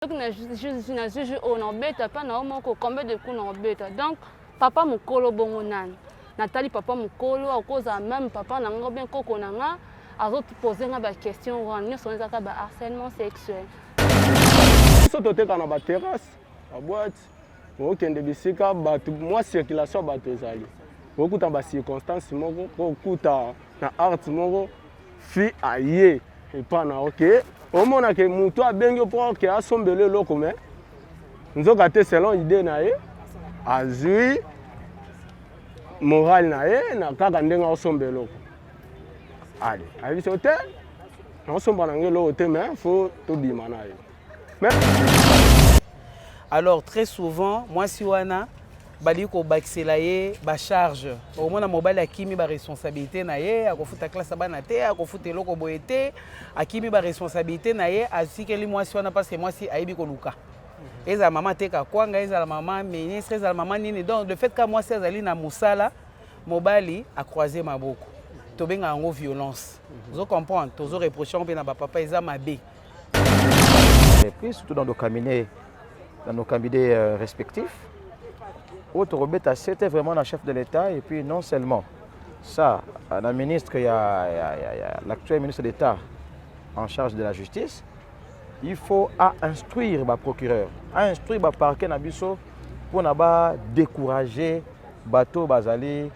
Donc, combien de coups on bête. Donc, papa mon colo bongonan. Nathalie papa mon colo, à cause de même papa n'a pas bien coconanga, à autres poser des questions, on est sur les harcèlement sexuel. Sauter dans la terrasse, la boîte, aucun de bisika, moi circulation bateau zali. Beaucoup de circonstances, beaucoup de art, fi aïe et pas na ok. Au moment que muto a bien pour que a sombelé le commun. Nous avons gâté selon idée nae, azui moral nae, na kaka ndenga sombelo. Allez, avis hôtel, on somba nangé l'hôtel mais faut tout dire manae. Alors très souvent, moi si wana bali ko baxelaye ba charge. Au moins na mobile akimi ba responsabilité na ye, akofuta classe bana te, akofuta loko boyete, akimi ba responsabilité na ye, asikeli moi si wana parce que moi si aibi ko luka. Eza maman te ka kwanga, eza la maman ministre, eza la maman nini. Donc le fait que moi si azali na musala, mobile a croisé ma boko. To benga ngo violence. Vous comprenez, tozo reprochons pe na ba papa eza mabe. Et puis surtout dans nos cabinets respectifs, Autre Robeta, c'était vraiment le chef de l'État. Et puis non seulement ça, la ministre, il y a l'actuel ministre d'État en charge de la justice, il faut instruire le procureur, instruire le parquet pour ne décourager les bateaux bazali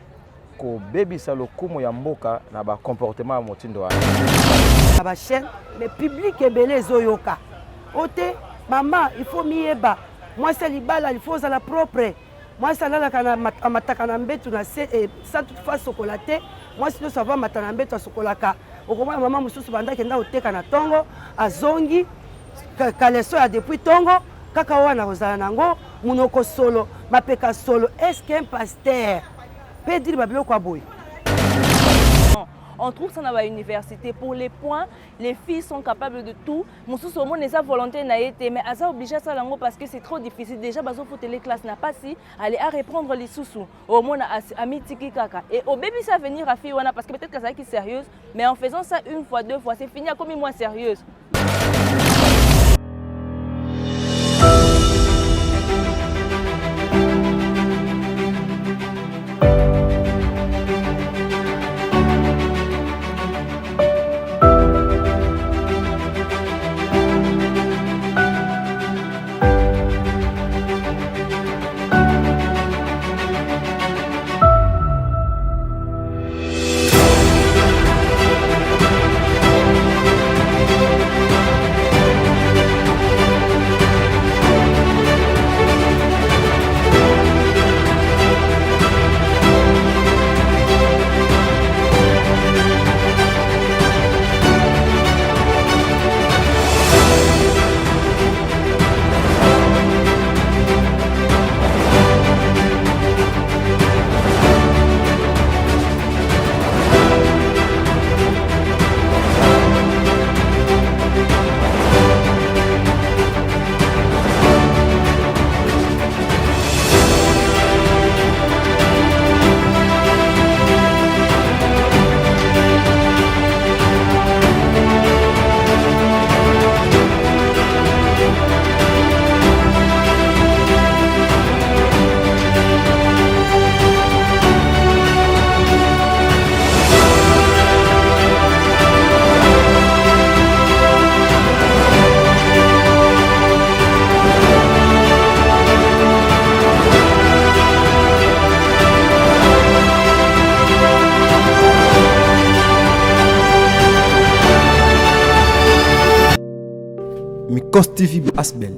ko baby salo kumo ya mboka na ba comportement motindo wa ba chaîne le public est belé zoyoka ote maman il faut mieba moi c'est libala il faut ça la propre moi ça là kana mataka na mbetu na ça toute fois sokolaté moi sinon ça va matana mbetu sokolaka okoma maman mususu banda kenda oteka na tongo azongi kaleso ya depuis tongo kaka wana kozala nango munoko solo mapeka solo est-ce qu'un pasteur peut dire babilo kwa boy? On trouve ça dans l'université. Pour les points, les filles sont capables de tout. Mon sous au monde est sa volonté n'a été, mais à ça obligé ça lango parce que c'est trop difficile. Déjà, bazo faut les classes n'a pas si aller à reprendre les sous-sous. Au monde a mis tiki kaka. Et au bébé ça venir à fille parce que peut-être que ça qui est sérieuse, mais en faisant ça une fois, deux fois, c'est fini à comme moins sérieuse. Mikos TV Asbel.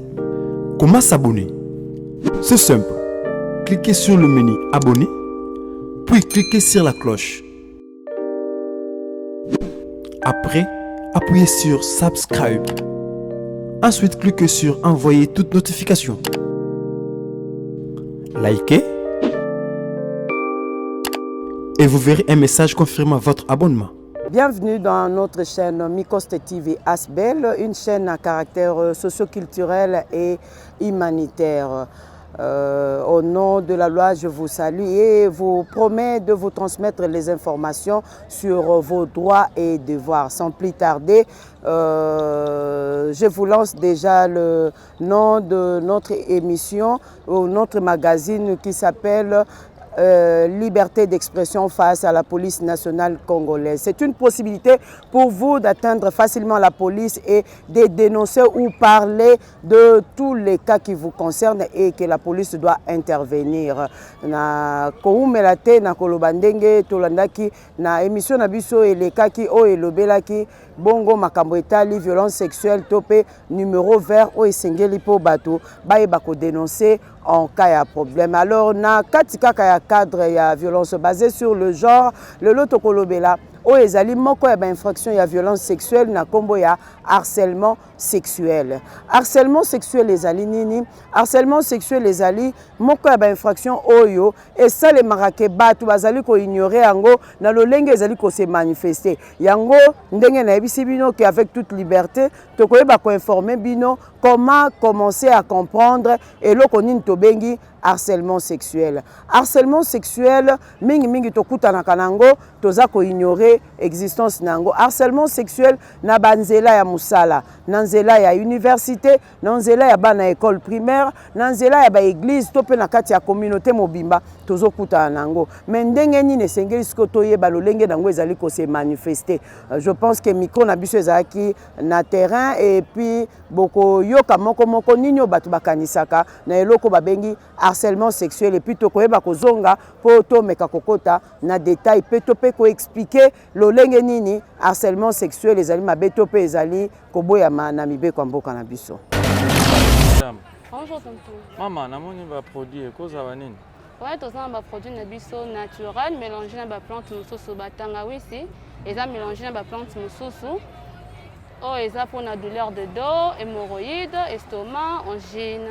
Comment s'abonner? C'est simple. Cliquez sur le menu abonner, puis cliquez sur la cloche. Après, appuyez sur subscribe. Ensuite, cliquez sur envoyer toute notification. Likez et vous verrez un message confirmant votre abonnement. Bienvenue dans notre chaîne Mikos TV Asbel, une chaîne à caractère socio-culturel et humanitaire. Au nom de la loi, je vous salue et vous promets de vous transmettre les informations sur vos droits et devoirs. Sans plus tarder, je vous lance déjà le nom de notre émission ou notre magazine qui s'appelle liberté d'expression face à la police nationale congolaise. C'est une possibilité pour vous d'atteindre facilement la police et de dénoncer ou parler de tous les cas qui vous concernent et que la police doit intervenir. Na koumelate na kolobandenge tolandaki na émission na biso elekaki o elobelaki bongo makambo etali violence sexuelle topé numéro vert o esengeli po bato bayeba ko dénoncer en cas de problème. Alors, na katika kaya cadre ya violence basée sur le genre, le loto kolobela o ezali moko ya ba infraction ya violence sexuelle na kombo ya harcèlement sexuel. Harcèlement sexuel ezali nini? Harcèlement sexuel ezali moko ya ba infraction oyo et ça les marake batu bazali ko ignorer yango na lolenge ezali ko se manifester. Yango ndenge na yebisi bino que avec toute liberté to koyeba ko informer bino comment commencer à comprendre et loko nini to bengi harcèlement sexuel. Harcèlement sexuel mingi mingi to kutana kanango toza ko ignorer existence nango. Harcèlement sexuel na banzela ya musala, na nzela ya université, na nzela ya bana école primaire, na nzela ya ba église to pe na kati ya communauté mobimba tozo kutana nango. Mais ndenge nini esengeli siko toyeba lolenge nango ezali ko se manifester. Je pense que micro na biso ezaki na terrain et puis boko yoka moko moko nini batu bakanisaka na eloko babengi harcèlement sexuel et puis tokoyeba kozonga po to meka kokota na détail pe to pe ko expliquer lolenge nini harcèlement sexuel ezali mabe to pe ezali koboyama na mibeko mboka na biso. Bonjour tonton. Maman, namoni ba produit koza banini? Ouais, tous un produit na biso naturel mélangé na ba plante mususu batanga wisi, eza mélangé na ba plante mususu. Oh, eza pour la douleur de dos, hémorroïdes, estomac, angine.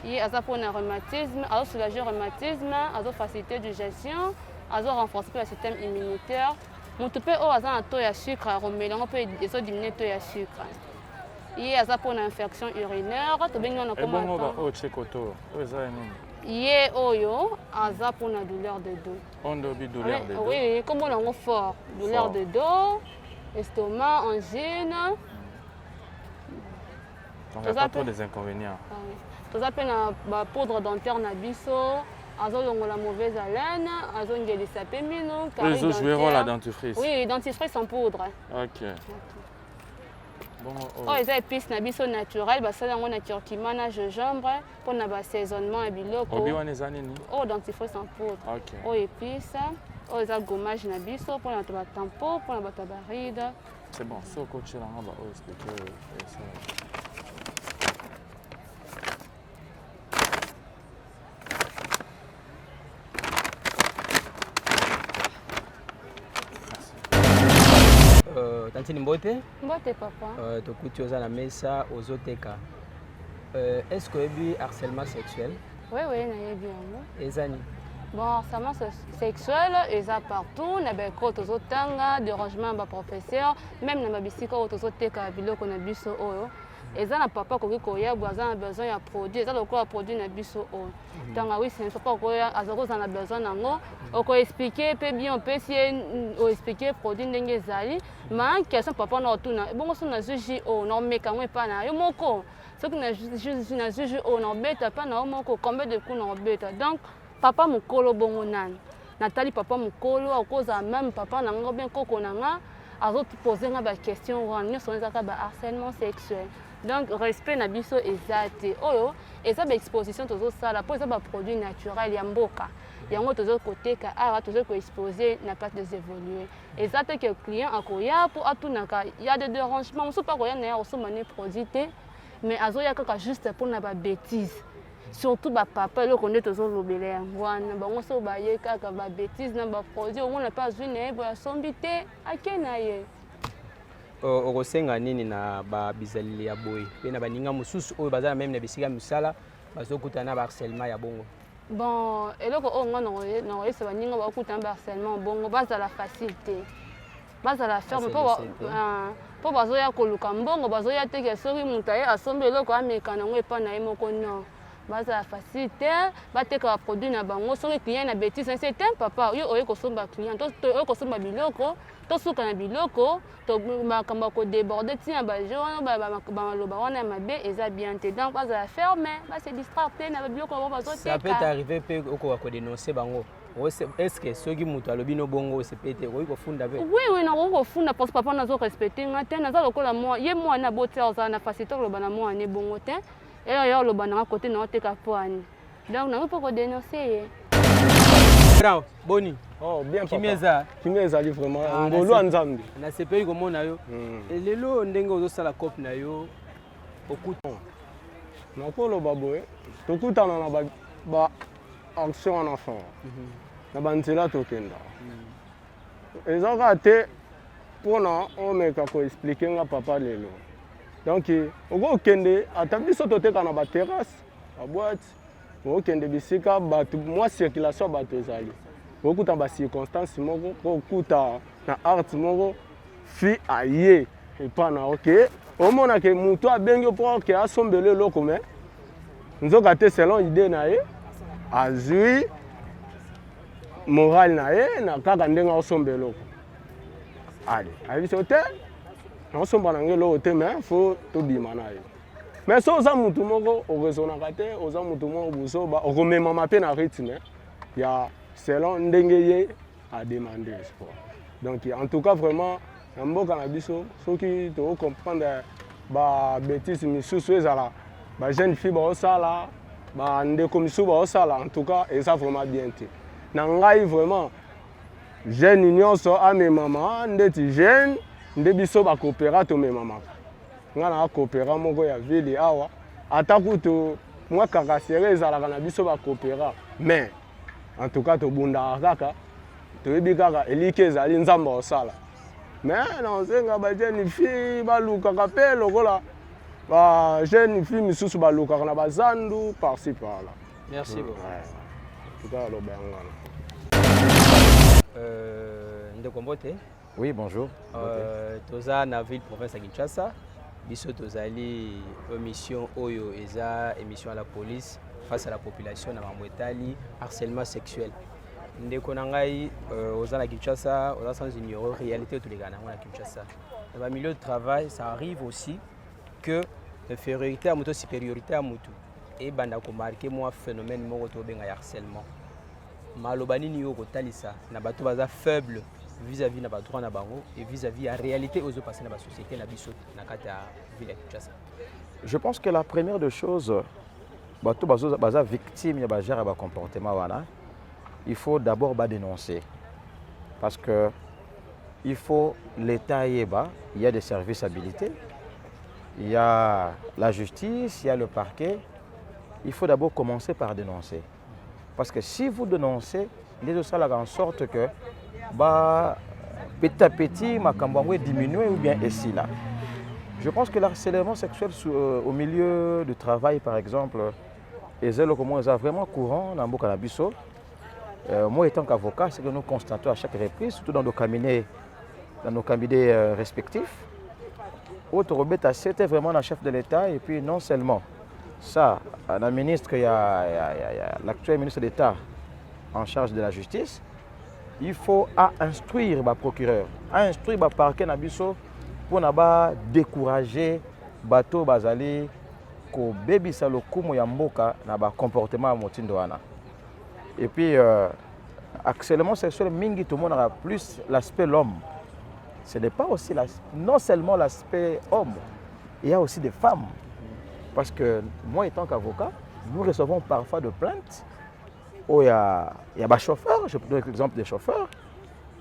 Et eza pour le rhumatisme, alors soulager le rhumatisme, alors faciliter digestion, alors renforcer le système immunitaire. Mon toupé oh eza un taux de sucre, on peut diminuer le taux de sucre. Et eza pour l'infection urinaire, to bengi on a comment on va au chekoto. Eza nini? Yé oyo eza pour la douleur de dos. On doit douleur de dos. Oui, comme on a fort, douleur de dos. Estomac, angine. Donc il n'y a pas trop des inconvénients. Tout ça, la poudre dentaire na biso, la mauvaise haleine, azongelisa pemino, ils ont joué rôle la dentifrice. Oui, dentifrice en poudre. OK. Bon, oh, ils ont épices na biso naturel, ça on a curcuma na gingembre pour na assaisonnement et biloko. Obi-wan ezanini? Oh, dentifrice en poudre. OK. Oh, épices. Oh, ils ont gommage na biso pour na tampo, pour na tabaride. C'est bon, si au coach là on va expliquer ça. Tantini Mbote. Mbote papa. Tokuti oza na mesa ozoteka. Est-ce que y a harcèlement sexuel? Oui, oui, na yebi yango. Ezani. Bon, harcèlement sexuel, ils ont partout, na beko tozotanga, dérangement ba professeur, même na babisika tozoteka biloko na biso oyo. Eza na papa koki koya boza na besoin ya produit, eza lokola produit na biso oyo. Tanga oui, c'est papa koya azoko za na besoin nango, oko expliquer pe bien on peut o expliquer produit ndenge ezali, mais question papa na otuna, bongo so na juge o na meka ngwe pa na yo moko. Ce que na juge o na beta pa na moko, combien de coups na beta. Donc papa mukolo bongo nani. Nathalie papa mukolo akoza même papa na ngo bien koko na nga azote poser nga ba question wana so ezaka ba harcèlement sexuel. Donc respect na biso ezate oyo eza ba exposition tozo sala po eza ba produit naturel ya mboka. Yango tozo koteka ara tozo ko exposer na pas des évoluer. Ezate que client akoya pour atunaka il y a des dérangements so pas koya na ya so mané produit mais azoya kaka juste pour na ba bêtise. Surtout ba papa le connaît toujours lobele ngwana bango so ba ye kaka ba bêtise na ba produit on n'a pas vu ne ba sombité akena ye okosenga nini na ba bizalili ya boy pe na baninga mususu oyo bazala même na bisika misala bazokutana ba harcèlement ya bongo. Bon eloko o ngana no ese baninga ba kutana ba harcèlement bongo bazala facilité bazala ferme po bazoya koluka mbongo bazoya teke soki mutaye asombe eloko ameka na ngwe pa na ye moko no bazala facilité bateka produit na bango soki client na bêtise c'est un papa yo oye kosomba client to oye kosomba biloko to suka na biloko to makamba ko déborder tina ba jono ba loba wana mabe eza bien te donc bazala ferme ba se distracter na biloko ba bazoteka ça peut arriver pe oko ko dénoncer bango. Est-ce que ceux qui mutu alobi no bongo c'est pété oui ko funda pe oui na ko funda parce que papa nazo respecter ngate nazo lokola moi ye moi na bote za na facilité loba na moi ne bongo te et yo loba na côté na oteka poani donc na ko dénoncer Bravo boni oh bien papa kimeza ali vraiment ngolo anzambi na sepeli ko mona yo lelo ndenge ozo sala cop na yo okuta na ko loba boye tokutana na ba action en enfant na banzela tokenda ezaka te mpona omeka koexplike nga papa lelo donc okokende ata biso toteka na baterrasse baboite okokende bisika bato mwa circulation bato ezali okuta bacirconstance moko okuta na art moko fi aye epa na oke omonake moto abengi mpo ke asombela eloko me nzoka te selon idée na ye azwi moral na ye na kaka ndenge osomba eloko ale ayebiso te naosomba na nge eloko te me fo tobima na ye mais so oza mutu moko oresonaka te oza mutu moko busoba okomemama mpe na rythme ya selon ndenge ye ademande sport donc en tout cas vraiment na mboka na biso soki tokocomprendre babétise misusu ezala bajeune fille baosala bandeko misusu baosala en tout cas eza vraiment bien te na ngai vraiment jeune nyonso amemama ndeti jeune nde biso bakoopéra tomemamaka nga na koopéra moko ya ville awa ata kutu mwa kakasere ezalaka na biso bakoopéra mais en tout cas tobundaka kaka toyebi kaka eliki ezali nzambe osala mais na ozenga bajeune fille balukaka mpe lokola jeune fille misusu balukaka na bazandu par-ci par-là. Merci beaucoup. En tout cas, Ndeko Mbote. Oui, bonjour. Toza na ville province à Kinshasa. Biso tozali émission Oyo eza émission à la police face à la population na mamwetali harcèlement sexuel. Ndeko nangai oza na Kinshasa, oza sans ignorer réalité tous les gars na Kinshasa. Dans le milieu de travail, ça arrive aussi que infériorité à moto supériorité à moto et banda ko marquer moi phénomène moko to benga harcèlement malobani ni yo ko talisa na bato baza faible vis-à-vis na bato na bango et vis-à-vis la réalité aux passer na ba société na biso na kata ville Kinshasa. Je pense que la première des choses bato baza victime ya ba gère ba comportement wana il faut d'abord dénoncer parce que il faut l'état yeba il y a des services habilités. Il y a la justice, il y a le parquet. Il faut d'abord commencer par dénoncer. Parce que si vous dénoncez, les autres en sorte que petit à petit, ma camboué diminue ou bien ici là. Je pense que l'harcèlement sexuel au milieu du travail, par exemple, est vraiment courant dans le Canabiso. Moi, étant qu'avocat, c'est que nous constatons à chaque reprise, surtout dans nos cabinets respectifs. Autre Robeta, c'était vraiment le chef de l'État et puis non seulement ça, la ministre, il y a l'actuel ministre d'État en charge de la justice, il faut instruire le procureur, instruire le parquet Nabiso pour décourager bateau bazali ko baby salo kumo ya mboka na ba comportement motindo wana. Et puis actuellement sexuel mingi tout le monde a plus l'aspect l'homme. Ce n'est pas aussi non seulement l'aspect homme, il y a aussi des femmes. Parce que moi, étant qu'avocat, nous recevons parfois de plaintes où il y a des chauffeurs, je donne l'exemple des chauffeurs.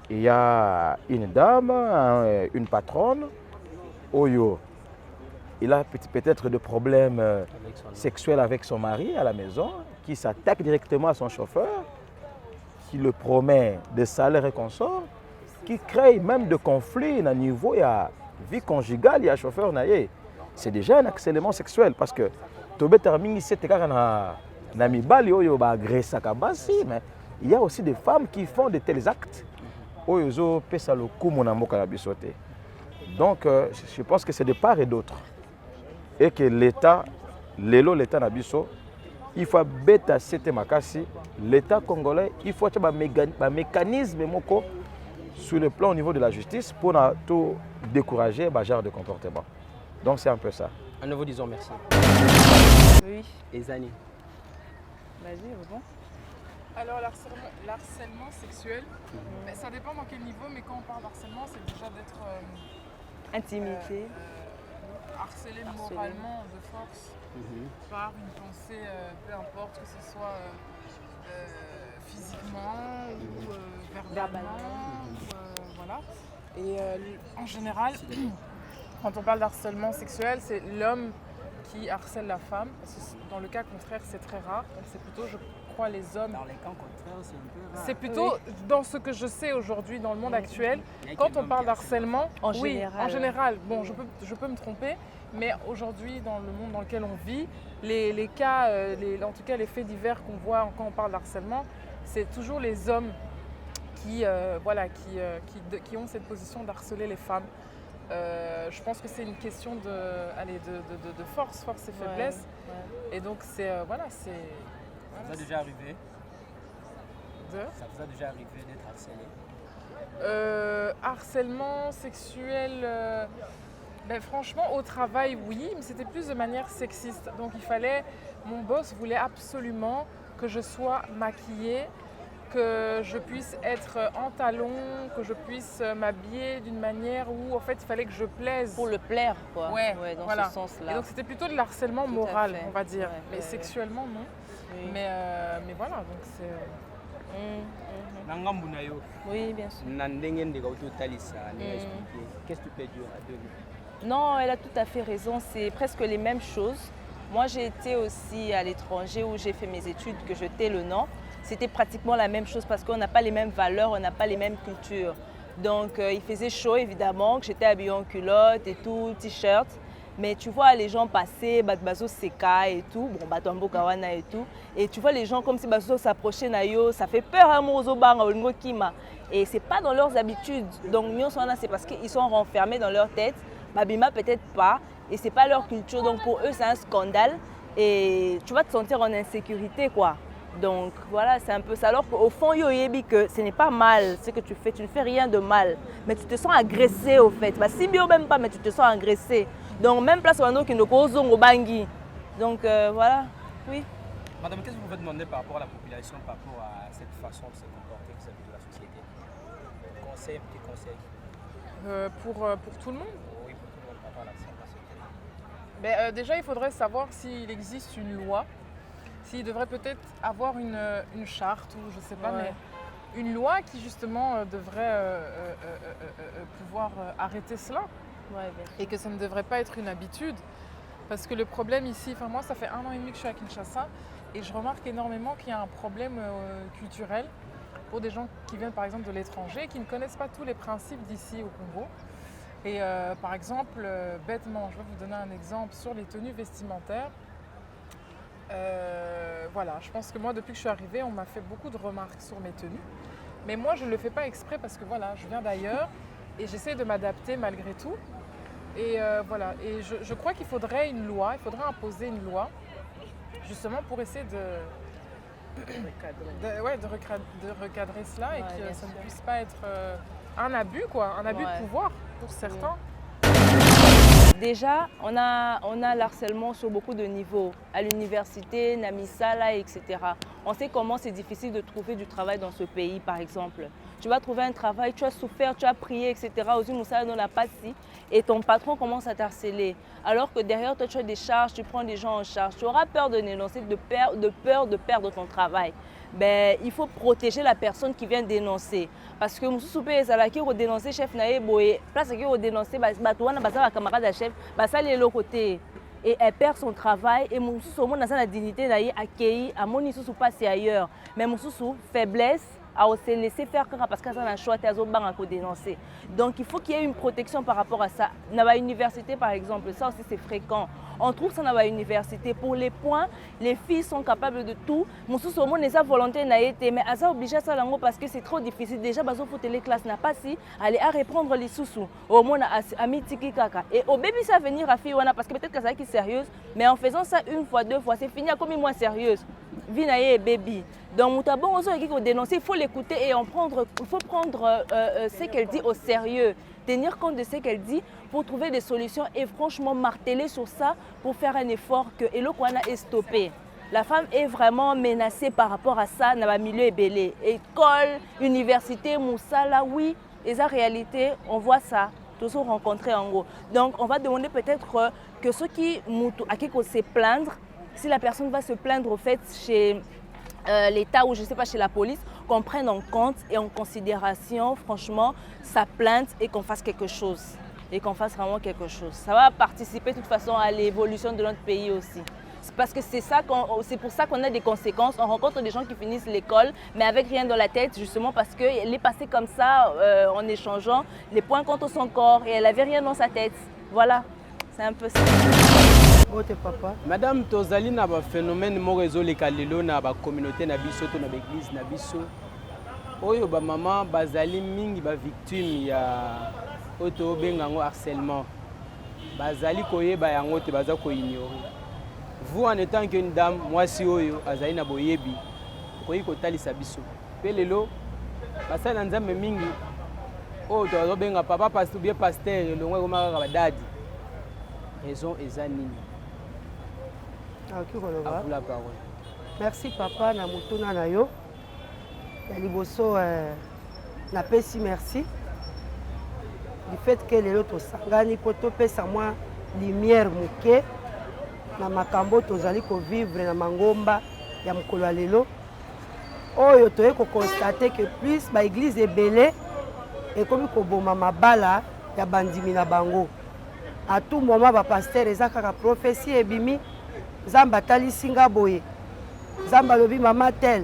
Il y a une dame, une patronne, où il a peut-être des problèmes sexuels avec son mari à la maison, qui s'attaque directement à son chauffeur, qui le promet des salaires et consorts, qui crée même des conflits à niveau de la vie conjugale, il y a chauffeur naïe. C'est déjà un harcèlement sexuel parce que Tobé termine ici, mais il y a aussi des femmes qui font de tels actes. Donc je pense que c'est de part et d'autre. Et que l'État, l'État Nabiso, il faut bêta c'était makasi l'État congolais il faut avoir un mécanisme sur le plan au niveau de la justice pour tout décourager ce genre de comportement. Donc c'est un peu ça. À nouveau, disons merci. Oui. Et Zani. Vas-y, bon. Alors l'harcèlement sexuel, ça dépend dans quel niveau, mais quand on parle d'harcèlement, c'est déjà d'être intimidé, harcelé moralement de force par une pensée, peu importe que ce soit physiquement ou verbalement, voilà. Et en général, quand on parle d'harcèlement sexuel, c'est l'homme qui harcèle la femme, parce que dans le cas contraire, c'est très rare. Donc c'est plutôt, je crois, les hommes. Dans les cas contraires, c'est un peu rare. C'est plutôt dans ce que je sais aujourd'hui, dans le monde actuel, quand on parle d'harcèlement, en général, bon, je peux me tromper, mais aujourd'hui, dans le monde dans lequel on vit, les cas, en tout cas les faits divers qu'on voit quand on parle d'harcèlement, c'est toujours les hommes qui ont cette position d'harceler les femmes. Je pense que c'est une question de force et faiblesse. Ouais. Et donc c'est c'est. Ça vous a déjà arrivé? Ça vous a déjà arrivé d'être harcelé? Harcèlement sexuel, franchement au travail oui, mais c'était plus de manière sexiste. Donc mon boss voulait absolument que je sois maquillée, que je puisse être en talons, que je puisse m'habiller d'une manière où en fait il fallait que je plaise. Pour le plaire quoi. Ouais, dans voilà. ce sens-là. Et donc c'était plutôt de l'harcèlement moral, on va dire. Mais sexuellement non. Oui. Mais voilà, donc c'est... Oui, bien sûr. Qu'est-ce que tu peux dire à deux? Non, elle a tout à fait raison, c'est presque les mêmes choses. Moi j'ai été aussi à l'étranger où j'ai fait mes études, que je tais le nom. C'était pratiquement la même chose parce qu'on n'a pas les mêmes valeurs, on n'a pas les mêmes cultures. Donc il faisait chaud évidemment, que j'étais habillée en culotte et tout, t-shirt. Mais tu vois les gens passer, Bazo Seka et tout, bon Batombo Kawana et tout. Et tu vois les gens comme si Bazo s'approchait Nayo, ça fait peur à Mozo Banga ou Kima. Et c'est pas dans leurs habitudes. Donc c'est parce qu'ils sont renfermés dans leur tête. Babima peut-être pas. Et c'est pas leur culture. Donc pour eux c'est un scandale. Et tu vas te sentir en insécurité quoi. Donc voilà, c'est un peu ça. Alors qu'au fond, Yoyebi, que ce n'est pas mal ce que tu fais ne fais rien de mal. Mais tu te sens agressé au fait. Si bien même pas, mais tu te sens agressé. Donc même place où qui ne cause au bangui. Donc voilà, oui. Madame, qu'est-ce que vous pouvez demander par rapport à la population, par rapport à cette façon de se comporter vis-à-vis de la société? Conseil, un petit conseil. Pour tout le monde? Oui, pour tout le monde, par rapport à la situation. Déjà, il faudrait savoir s'il existe une loi. S'il devrait peut-être avoir une charte ou je ne sais pas, mais une loi qui justement devrait pouvoir arrêter cela. Et que ça ne devrait pas être une habitude. Parce que le problème ici, moi ça fait 1 an et demi que je suis à Kinshasa et je remarque énormément qu'il y a un problème culturel pour des gens qui viennent par exemple de l'étranger, qui ne connaissent pas tous les principes d'ici au Congo. Et par exemple, bêtement, je vais vous donner un exemple sur les tenues vestimentaires. Je pense que moi depuis que je suis arrivée, on m'a fait beaucoup de remarques sur mes tenues. Mais moi je ne le fais pas exprès parce que je viens d'ailleurs et j'essaie de m'adapter malgré tout. Et et je crois qu'il faudrait une loi, il faudrait imposer une loi justement pour essayer de recadrer cela et que ça ne puisse pas être un abus, un abus de pouvoir pour certains. Déjà, on a l'harcèlement sur beaucoup de niveaux, à l'université, Namisala, etc. On sait comment c'est difficile de trouver du travail dans ce pays, par exemple. Tu vas trouver un travail, tu as souffert, tu as prié, etc. Aux Moussa dans la passi, et ton patron commence à t'harceler. Alors que derrière toi, tu as des charges, tu prends des gens en charge. Tu auras peur de dénoncer, de peur de perdre ton travail. Il faut protéger la personne qui vient dénoncer. Parce que Moussou Soupé Zalaki a dénoncé chef Naé Boé, place qui a dénoncé, Batouana Basa, camarade de chef, Basa est l'autre côté. Et elle perd son travail et Moussou Soumou n'a pas la dignité d'aller accueillir à mon Issou passer ailleurs. Mais Moussou faiblesse, à se laisser faire parce que ça n'a choix à dénoncer. Donc il faut qu'il y ait une protection par rapport à ça. Dans l'université par exemple, ça aussi c'est fréquent. On trouve ça dans l'université. Pour les points, les filles sont capables de tout. Mon sous au monde n'est pas volonté naïté, mais à ça obligé ça lango parce que c'est trop difficile. Déjà, bazo faut les classes n'a pas si aller à reprendre les sous-sous. Au monde à mitiki kaka. Et au bébé ça venir à fille parce que peut-être que ça qui est sérieuse, mais en faisant ça une fois, deux fois, c'est fini à comme moins sérieuse. Vinaye et baby. Donc Moutabon aussi qui dénoncer, il faut l'écouter et il faut prendre ce qu'elle dit au sérieux. Tenir compte de ce qu'elle dit pour trouver des solutions et franchement marteler sur ça pour faire un effort que Elokwana est stoppé. La femme est vraiment menacée par rapport à ça dans le milieu ébélé. École, université, Moussala, oui, et la réalité, on voit ça. Tous sont rencontrés en gros. Donc on va demander peut-être que ceux qui se plaindre, si la personne va se plaindre au fait chez l'État ou je ne sais pas chez la police, qu'on prenne en compte et en considération franchement sa plainte et qu'on fasse quelque chose. Et qu'on fasse vraiment quelque chose. Ça va participer de toute façon à l'évolution de notre pays aussi. Parce que c'est pour ça qu'on a des conséquences. On rencontre des gens qui finissent l'école, mais avec rien dans la tête, justement parce qu'elle est passée comme ça en échangeant les points contre son corps et elle n'avait rien dans sa tête. Voilà, c'est un peu ça. Madame Tozali na ba phénomène mo réseau les kalelo na ba communauté na biso to na ba église na biso. Oyo ba maman bazali mingi ba victime ya auto bengango harcèlement. Bazali koyeba yango te baza ko ignorer. Vous en étant qu'une dame, moi si oyo azali na boyebi, koyi ko talisa biso. Pe lelo basala nzambe mingi. Oh to benga papa pasteur bien pasteur le ngwe ko maka ba dadi. Raison ezanini. La parole. Merci papa na mutuna na yo. Ya liboso na pesi merci. Du fait que les autres sangani poto pesa moi lumière muke na makambo tozali ko vivre na mangomba ya mukolo lelo. Oyo toye ko constater que plus ba église ebele et comme ko boma mabala ya bandimi na bango. À tout moment ba pasteur ezaka prophétie ebimi Zamba tali singa boye. Zamba lobi mama tel.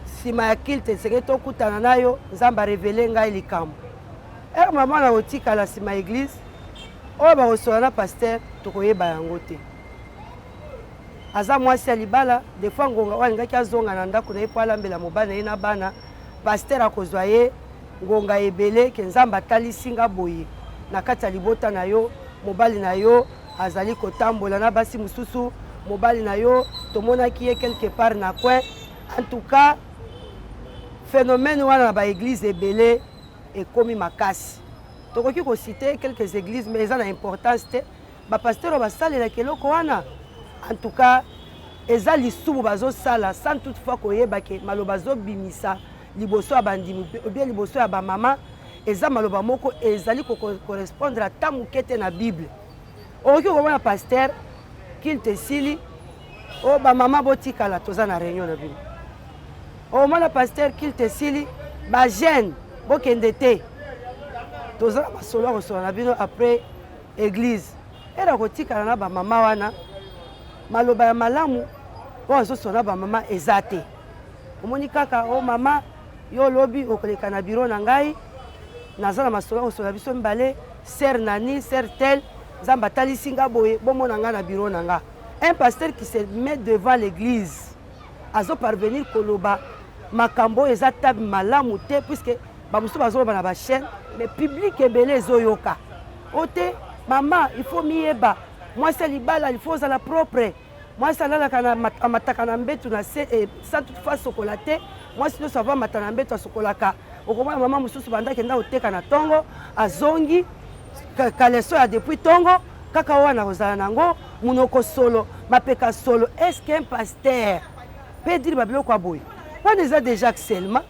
Sima ya kilte seketo kutana nayo, Zamba révélé ngai likambo. Maman na otika la sima église. Oyo ba osola pasteur tokoyeba yango te. Aza mwasi ya libala, des fois ngonga walingaki azonga na ndako na ye po alambela mobana ye na bana, pasteur akozwa ye ngonga ebele ke Nzamba tali singa boye. Na kati ya libota na yo, mobali na yo azali kotambola na basi mususu mobali na yo tomonaki ye quelque part na coin. En tout cas phénomène wana ba église ebele ekomi makasi. Tokoki ko citer quelques églises mais eza na importance te ba pasteur ba salela keloko wana. En tout cas eza lisumu bazo sala sans toutefois koyeba ke maloba zo bimisa liboso ya bandimi ou bien liboso ya ba mama eza maloba moko ezali ko correspondre à tamukete na Bible. Oki ko mona pasteur qu'il te sili o ba mama botika la toza na réunion na bino. O mona pasteur qu'il te sili ba jeune bokende te. Toza ba solo na bino après église. Era kotika na ba mama wana maloba ya malamu o zo sona ba mama ezate. Omoni kaka o mama yo lobi okoleka na bureau na ngai nazala masolo na biso mbale ser nani ser tel Zamba tali singa boye bomo nanga na bureau nanga. Un pasteur qui se met devant l'église azo parvenir koloba makambo ezata malamu te puisque ba musu bazoloba na ba chaîne mais public ebele ezoyoka. Ote maman il faut mieba moi c'est libala il faut la propre. Moi ça la kana mataka na mbetu na sans toutefois sokolaté. Moi si nous savons matana mbetu sokolaka. Okomona maman mususu banda kenda oteka na tongo azongi kaleso ya depuis tongo kaka wana kozala nango munoko solo mapeka solo. Est-ce qu'un pasteur peut dire babiloko kwa boy on les a déjà seulement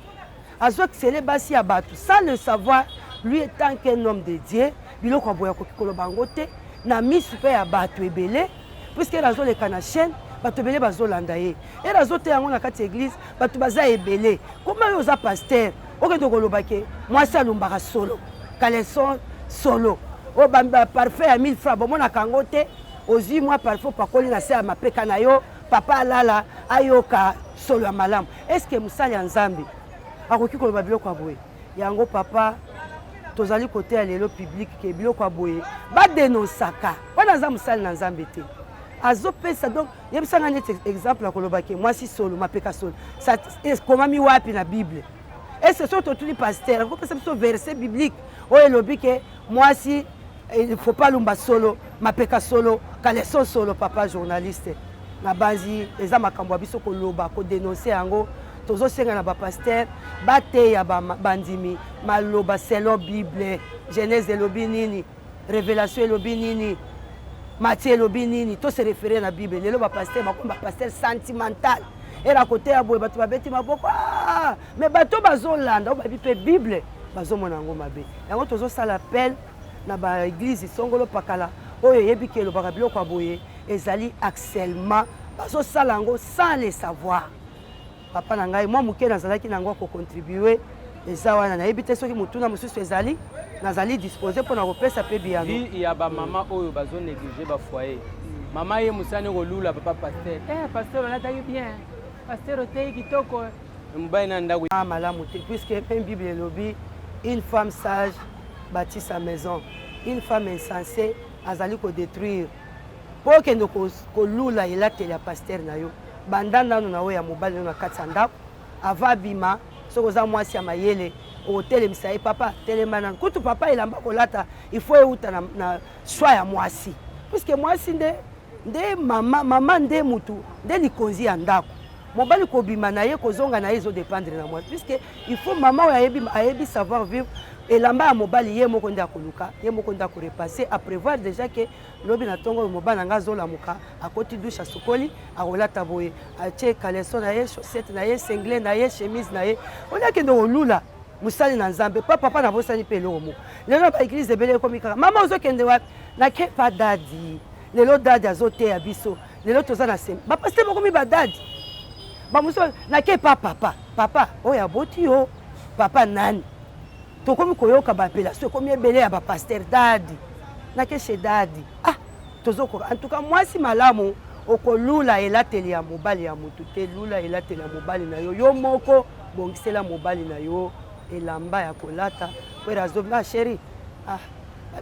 azo excellé basi ya batu sans le savoir lui étant qu'un homme de Dieu biloko kwa boy ko koloba ngote na misu pe ya batu ebele puisque razo le kana chaîne batu ebele bazolanda ye et razo te yango na kati église batu baza ebele comment yo za pasteur okendo koloba ke moi ça lumbaka solo kaleson solo o bamba parfait à 1000 francs bon na kangote ozi moi parfait pakoli na se ya mapeka na yo papa alala ayoka solo ya malamu. Est-ce que musali ya nzambe akoki koloba biloko ya boye yango papa tozali kote ya lelo public ke biloko ya boye badenosaka wana aza mosali na nzambe te azopesa donc yebisanga neti exemple akoloba ke mwasi solo mapeka solo ekomami wapi na bible ese so totuli pasteur akopesa biso verset biblique oyo elobi ke mwasi il faut pas lumba solo mapeka solo kaleso solo papa journaliste na banzi eza makambo ya biso koloba kodenonse yango tozosenga na bapaster bateya bandimi maloba selon bible genèse elobi nini révélation elobi nini Matthieu elobi nini to se référer na bible lelo bapaster makomba pasteur sentimental era kote ya boye bato babeti maboko mais bato bazolanda o babi pe bible bazomona yango mabe yango tozosala appel na baeglise songolo pakala oyo yebi ke elobaka biloko ya boye ezali harcèlement bazosala yango sans le savoir papa na ngai mwa moke nazalaki nango akocontribue eza wana nayebi te soki motuna mosusu ezali nazali disposé mpona kopesa mpe biyano ya bamama oyo bazonéglige bafoyer mama ye mosani kolula papa paster paster olataki bien paster otei kitoko mobali na ndako malamu te puisque mpe bible elobi une femme sage bâtit sa maison une femme insensée azali kodétruire mpo okende kolula elateli ya paster na yo banda nano na oyo ya mobali na kati ya ndako ava bima soki oza mwasi ya mayele otelemisa ye papa telema nano kutu papa elamba kolata ifo euta na shwa ya mwasi puisque mwasi nde mama nde mutu nde likonzi ya ndako mobali kobima na ye kozonga na ye ezodépendre na mwasi puisque il faut mama oyo ayebi savoir vivre elamba ya mobali ye moko nde akoluka ye moko nde akorepasse aprévoir déjà ke lobi na ntongo oyo mobali na ngai azolamuka akoti dushe asukoli akolata boye atie kaleson na ye chaussette na ye sengle na ye chemise na ye olia akende kolula mosali na nzambe pa papa na bosali mpe eloko moko lelo baeglise ebele ekomi kaka mama ozokende wapi nake pa dadi lelo dadi azoteya biso lelo toza na sembe bapaste bokomi badadi bamosu nake pa papa oyo aboti yo papa nani tokomi koyoka bapelation ekomi ebele ya bapaster dadi nakeshe dadi tozokoka en tout cas mwasi malamu okolula elateli ya mobali ya motu te lula elateli ya mobali na yo yo moko bongisela mobali na yo elamba ya kolata po erazobi chéri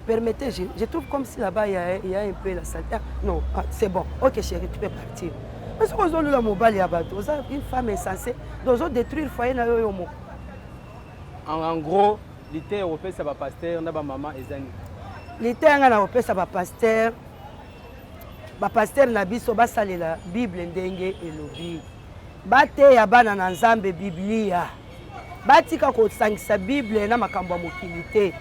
permettez je trouve comme si là-bas il y a un peu la saleté non c'est bon ok chéri tu peux partir mais soki ozolula mobali ya bato oza une femme insensée dozodétruire foyer na yo yo moko en gros lite européen bapaster na bamama ezani lite yanga na kopesa bapaster na biso basalela bible ndenge elobi bateya bana na nzambe biblia batika kosangisa bible na makambo ya mokili te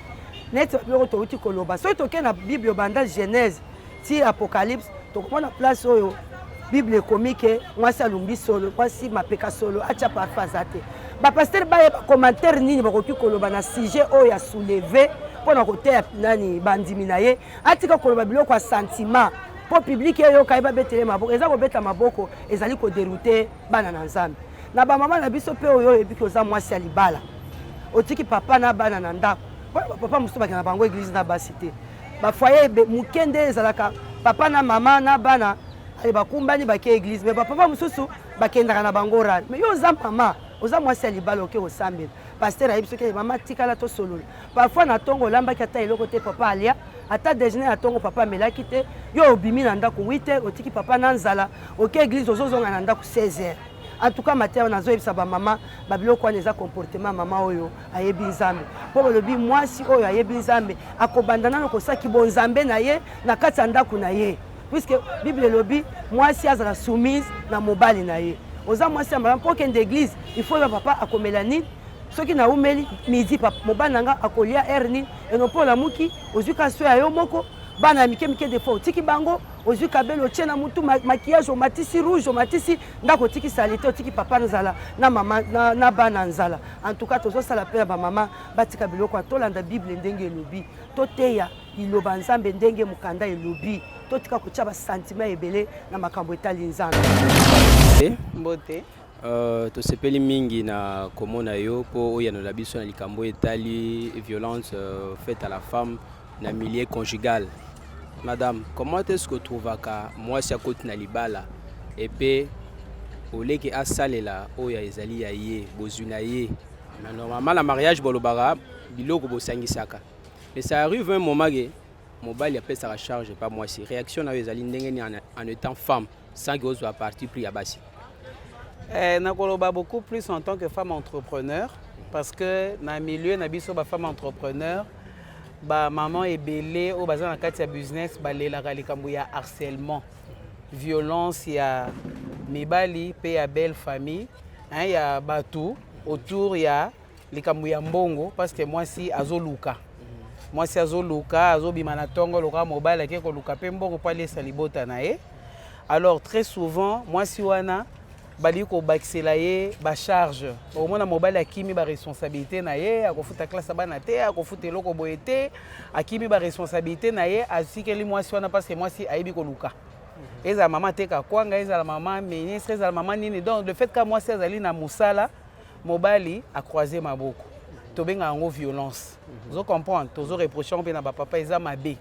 neti biloko touti koloba soki toke na bible obanda genèse ti apocalypse tokomona place oyo bible ekomi ke mwasi alumbi solo mwasi mapeka solo atia parfum aza te bapaster bayeba commentaire nini bakoki koloba na sujet oyo ya souleve mpona koteya nani bandimi na ye atika koloba biloko ya sentiment mpo publike eyoka ye babetele maboko eza kobeta maboko ezali koderute bana na nzambe na bamama na biso mpe oyo oyebiki oza mwasi ya libala otiki papa na bana na ndako papa mosusu bakenda na bango église na basi te bafoye moke nde ezalaka papa na mama na bana bakumbani bake église me bapapa mosusu bakendaka na bango rale me yo oza mama oza mwasi ya libala oke kosambela paster ayebi soki mama tikala tosolola parfois na ntongo olambaki ata eloko te papa alia ata déjeuner ya ntongo papa amelaki te yo obimi na ndako 8h otiki papa na nzala oke église ozozonga na ndako 16h en tout cas matin nazoyebisa bamama babiloko wana eza comportement mama oyo ayebi nzambe mpo balobi mwasi oyo ayebi nzambe akobanda nano kosaki bonzambe na ye na kati ya ndako na ye puisque bible elobi mwasi azala soumise na mobali na ye oza mwasi ya malamu mpo okende église il faut papa akomela nini soki naumeli midi mobali na nga akolia aire nini eno mpo olamuki ozwi kaso ya yo moko bana ya mike de fois otiki bango ozwi kabelo otie na mutu maquillage omatisi rouge omatisi ndako otiki salite otiki papa nzala na mama na bana nzala en tout cas tozosala mpe ya bamama batika biloko tolanda bible ndenge elobi toteya liloba nzambe ndenge mokanda elobi totika kotia basentiment ebele na makambo etali nzambe mbote tosepeli mingi na komona yo mpo oyanola biso na likambo etali violence faite à la femme na milieu conjugal. Madame, comment est-ce que tu trouves que moi si akoti na libala et puis oleki asalela oya ezali ya ye bozuna ye Mais normalement, le mariage, bolobara, biloko bosangisaka. Mais ça arrive un moment que mobile appelle ça charge, pas moi si réaction na ezali ndenge en étant femme sans que soit parti pris à basi. Nakoloba beaucoup plus en tant que femme entrepreneur parce que dans le milieu na biso ba femme entrepreneur ba maman ebelé au bazan na kati ya business balelaka likambo ya harcèlement, violence ya mibali pe ya belle famille, hein ya batou autour ya likambo ya mbongo parce que moi si azoluka. Moi si azoluka azobima na tongo loka mobile ke ko luka pe mbongo pa lesa libota na ye. Alors très souvent moi si wana bali ko bakisela ye ba charge au moins na mobile akimi ba responsabilité na ye akofuta classe bana te akofuta eloko boyete akimi ba responsabilité na ye asikeli moi si wana parce que moi si aibi ko luka eza maman te ka kwanga eza la maman ministre eza la maman nini donc le fait que moi si azali na musala mobile a croisé maboko tobenga ngo violence zo comprendre tozo reprocher on pe na ba papa eza mabe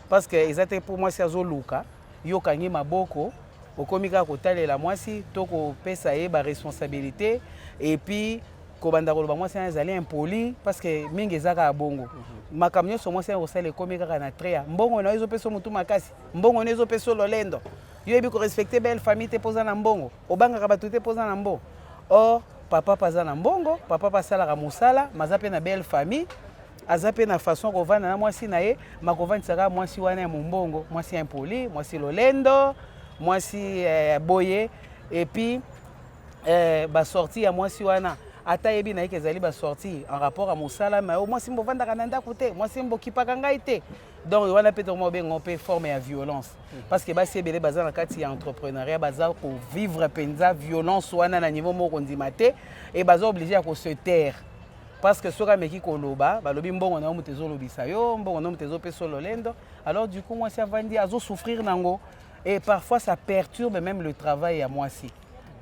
parce que ezate pour moi si azoluka yo kangi maboko okomika kotalela mwasi to kopesa ye ba responsabilité et puis kobanda koloba mwasi ezali impoli parce que mingi ezaka bongo makamnyo so mwasi osale komika kana trea mbongo na ezo pesa mutu makasi mbongo na ezo pesa lolendo yo ebi ko respecter belle famille te poza na mbongo obanga ka batu te poza na mbongo or papa paza na mbongo papa pasala ka musala mazape na belle famille azape na façon kovana na mwasi na ye makovani saka mwasi wana ya mbongo mwasi impoli mwasi lolendo mwasi boye et puis ba sortie ya mwasi wana ata yebi na ezali ba sortie en rapport à musala mais mwasi mbo vanda kana ndako te mwasi mbo kipaka ngai te donc wana peut mo bengo pe forme ya violence parce que ba sebele baza na kati ya entrepreneuriat baza ko vivre penza violence wana na niveau moko ndima te et baza obligé à ko se taire parce que soka meki koloba balobi mbongo na mutezo lobisa yo mbongo na mutezo peso lolendo alors du coup mwasi avandi azo souffrir nango. Et parfois, ça perturbe même le travail à moi aussi.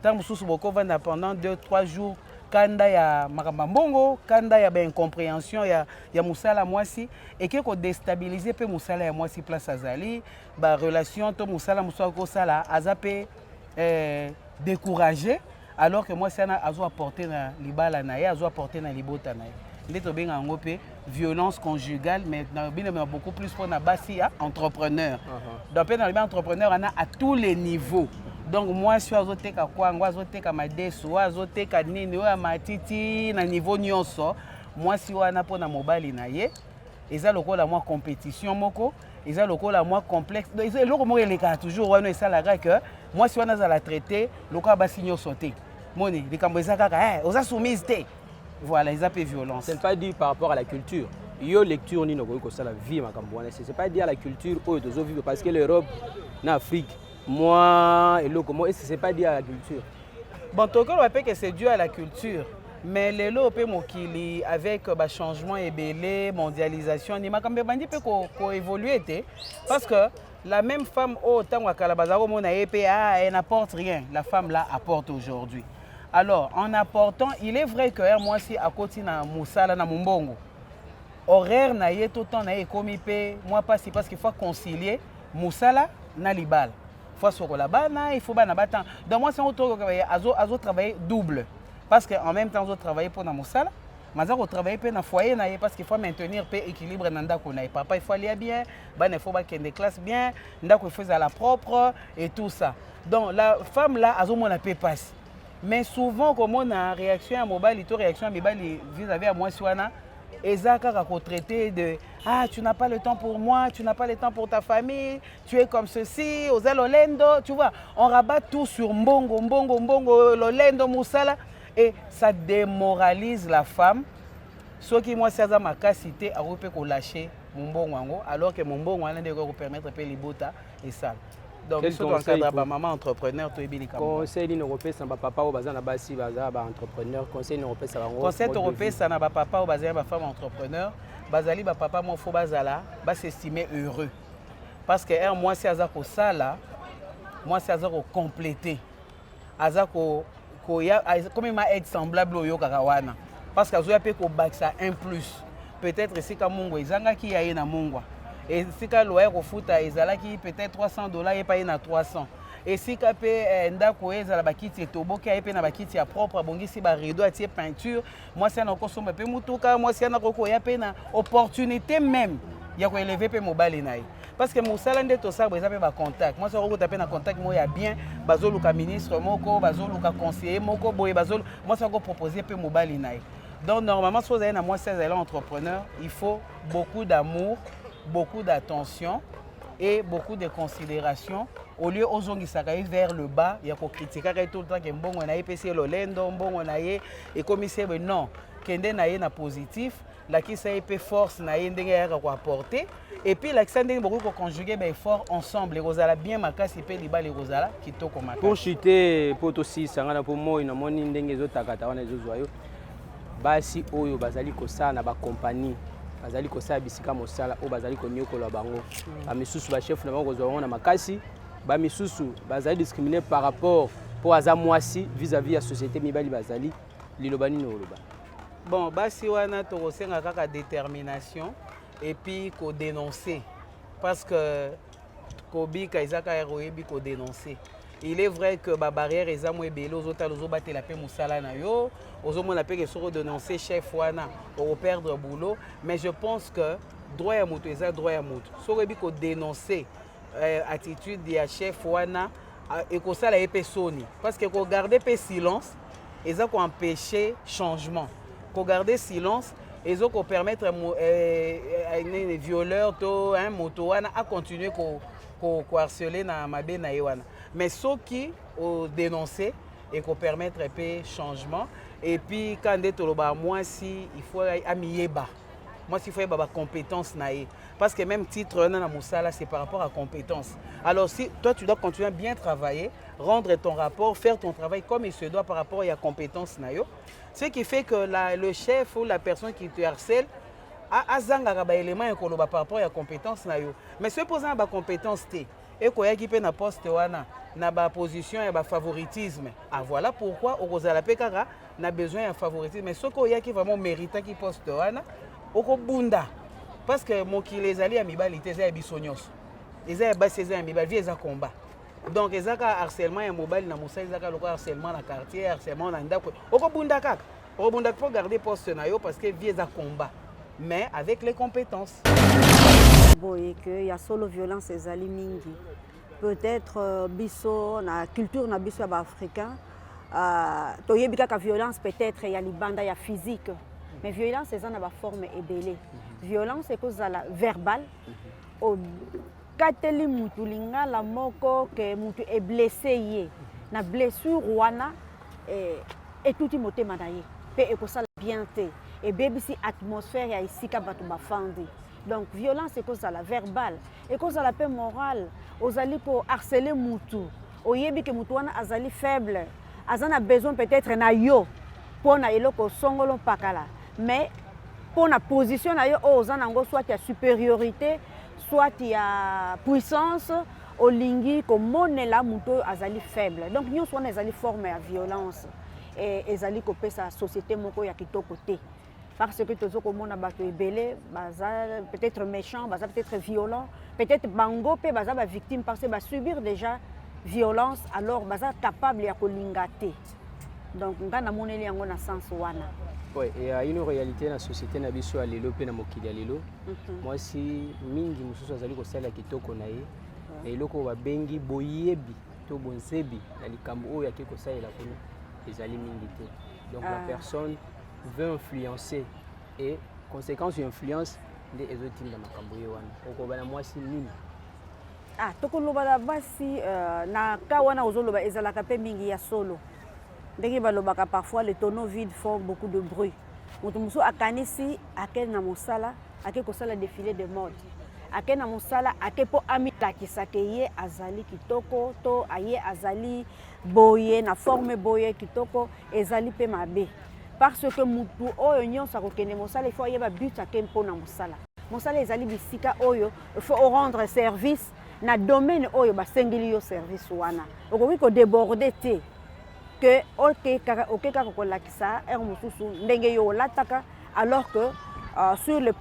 Tant que je suis pendant 2-3 jours, quand il y a Marambambongo, quand il y a incompréhension, il y a Moussala moi aussi, et que déstabiliser peu Moussala et moi aussi place à Zali, la relation to Moussala Moussala Azapé découragé, alors que moi, ça a apporté na libala nae, a apporté na libota nae. Il est bien en violence conjugale, mais il y a beaucoup plus pour na basi entrepreneur. Donc on a entrepreneur à tous les niveaux. Donc moi je suis azoteka kwangwa azoteka madeso azoteka nini wa matiti na niveau nyonso. Moi si wana pona mobile na ye, eza lokola moi compétition moko, eza lokola moi complexe. Donc eza lokolo mo eleka toujours wana esalaka que moi si wana za la traiter lokola basi nyonso te. Moni likambo eza kaka oza soumise te. Voilà, ils appellent violence. Ce n'est pas dit par rapport à la culture. Yo lecture ni noko ça la vie makambwana. C'est pas dit à la culture où de vivre parce que l'Europe, en Afrique, moi et l'autre comment c'est pas dit à la culture. Bon, tout le monde que c'est dû à la culture. Mais les lots mokili avec le changement ébélé, mondialisation, ni makambe bandi peut ko évoluer parce que la même femme au temps à Kalabazaro mona EPA elle n'apporte rien. La femme là apporte aujourd'hui. Alors, en apportant, il est vrai que moi, si à côté na Moussala na Mumbongo, horaire na yé tout le temps na yé comme moi pas si parce qu'il faut concilier Moussala na Libal. Il faut sur la bana, il faut bana battant. Donc moi, c'est un autre azo travailler double parce qu'en même temps, on travailler pour na Moussala, mais on travailler pour na foyer na yé parce qu'il faut maintenir pe équilibre nanda kona. Papa il faut aller bien, bana il faut ba des classes bien, nda ko faire à la propre et tout ça. Donc la femme là azo mon paix passe. Mais souvent, comme on a réaction à mobile, réaction à mobile vis-à-vis à moi, et ça, quand traité de ah, tu n'as pas le temps pour moi, tu n'as pas le temps pour ta famille, tu es comme ceci, aux Lolendo, tu vois, on rabat tout sur Mbongo, Lolendo, Moussala, et ça démoralise la femme. Ce qui, moi, c'est ma capacité à lâcher mon Mbongo, alors que mon Mbongo, on a permettre de libota et ça. Donc, il faut encadrer ma maman entrepreneur, tu es bien. Conseil européen, ça n'a pas papa ou bazar na basi bazar ba entrepreneur. Conseil européen, ça va. Conseil européen, ça n'a pas papa ou bazar ba femme entrepreneur. Bazali ba papa moi faut bazala, ba s'estimer heureux. Parce que moi si azako ça là, moi si azako compléter. Azako ko ya comme ma aide semblable au yokawana. Parce que azoya pe ko baksa un plus. Peut-être ici ka mungo izanga ki ya na mungwa. Et si le loyer au foot, ils allaient peut-être $300 et payé à 300. esika pe ndako ezala bakiti etoboki aye pe na bakiti ya propre abongisi ba rideau atie peinture mwasi ana kosomba pe mutuka mwasi ana kokoya pe na opportunité même ya koeleve pe mobali na ye parce que mosala nde tosala eza pe bacontact mwasi akokota pe na contact moko ya bien bazoluka ministre moko bazoluka conseiller moko boye mwasi akopropose pe mobali na ye. Donc normalement si vous avez un entrepreneur, il faut beaucoup d'amour, beaucoup d'attention et beaucoup de considération. Au lieu aux gens qui s'arrivent vers le bas, il y a qu'on critique tout le temps que bon on a épicé le lendo, bon on a et comme il sait non, qu'il y a un positif, la qui ça épée force na y a quoi apporter et puis la qui ça n'a beaucoup conjuguer ben fort ensemble les rosala bien ma casse épée les bas les rosala qui to comme pour chuter pour aussi ça ngana pour moi ina moni ndenge zo takata wana zo zoyo basi oyo bazali kosala na ba compagnie bazali kosala bisika mosala o bazali konyokola bango ba misusu ba chef na bango zo na makasi ba misusu bazali discriminer par rapport pour aza mwasi vis-à-vis la société mibali bazali lilobani no loba. Bon basi wana to kosenga kaka détermination et puis ko dénoncer parce que kobika izaka eroyebi ko dénoncer. Il est vrai que la barrière est à moi bello aux battre la paix moussala na yo aux mon appel que dénoncer chef wana pour perdre boulot mais je pense que droit à moto est droit à moto so rebi ko dénoncer attitude de chef wana et que ça la épesoni parce que ko garder pe silence et ça ko empêcher changement ko garder silence et ça ko permettre les violeurs to un moto wana à continuer ko harceler na mabe na wana. Mais ce qui ont dénoncé et qu'on permettre un peu changement et puis quand moi si il faut amiyeba moi s'il faut avoir compétence naïe parce que même titre na musala c'est par rapport à compétence. Alors si toi tu dois continuer à bien travailler, rendre ton rapport, faire ton travail comme il se doit par rapport à la compétence naïo, ce qui fait que le chef ou la personne qui te harcèle a zanga ba élément ko par rapport à la compétence naïo. Mais ce posant ba compétence té et ko yaki pe na poste wana na ba position et ba favoritisme. Ah voilà pourquoi au Rosala Pekara n'a besoin de favoritisme mais ce ko yaki vraiment mérite qui poste wana oko bunda parce que mon qui les alliés amibali té za bisonyos. Eza ba ces amibali vieza combat. Donc ezaka harcèlement et mobile na musa ezaka loko harcèlement na quartier harcèlement na ndako oko bunda kaka. Oko bunda faut garder poste na yo parce que vieza combat mais avec les compétences. Boye que y a solo violence ezali mingi. Peut-être biso na culture na biso ba africain toyebika ka violence peut-être ya libanda ya physique mais violence eza na ba forme ebele. Violence ekozala verbal o kateli mutu lingala moko ke mutu est blessé ye na blessure wana et tout motema na ye pe ekosala bien te et bebisi atmosphère ya isika batu bafandi. Donc violence c'est cause à la verbale et cause à la paix morale aux alliés pour harceler mutu au yebi que mutu wana azali faible azana besoin peut-être na yo pour na eloko songolo pakala mais pour na position na yo ozana ngo soit ya supériorité soit ya puissance au lingi comme monela mutu azali faible donc nous soit azali forme ya violence et ezali ko pesa société moko ya kitoko te. Parce que tous les gens peut-être méchants, peut-être violents, peut-être bango, peut-être victimes parce qu'ils subir déjà violence, alors ils sont capables de lingater. Donc, on a un sens. Oui, il y a une réalité dans la société, na biso alelo pe na mokili alelo. Moi si mingi mususu azali ko sala kitoko na ye, eloko ba bengi boyebi to bonsebi na likambo oyo akiko sala kuna ezali mingi te. Donc la personne veut influencer et conséquence de l'influence des autres dans makambo wana okobana mwasi nini tokoloba basi na ka wana ozoloba ezalaka pe mingi ya solo ndenge balobaka parfois les tonneaux vides font beaucoup de bruit mutu musu akanisi ake na mosala ake kosala défilé de mode ake na mosala ake po amitakisa ke ye azali kitoko to aye azali boye na forme boye kitoko ezali pe mabe. Parce que mutu oyo nyonso akokende mosala il faut yeba but ake mpona mosala mosala ezali bisika oyo il faut rendre service na domaine oyo basengeli yo service wana okoki ko déborder te que okeka kolakisa er mosusu ndenge yo lataka alors que sur le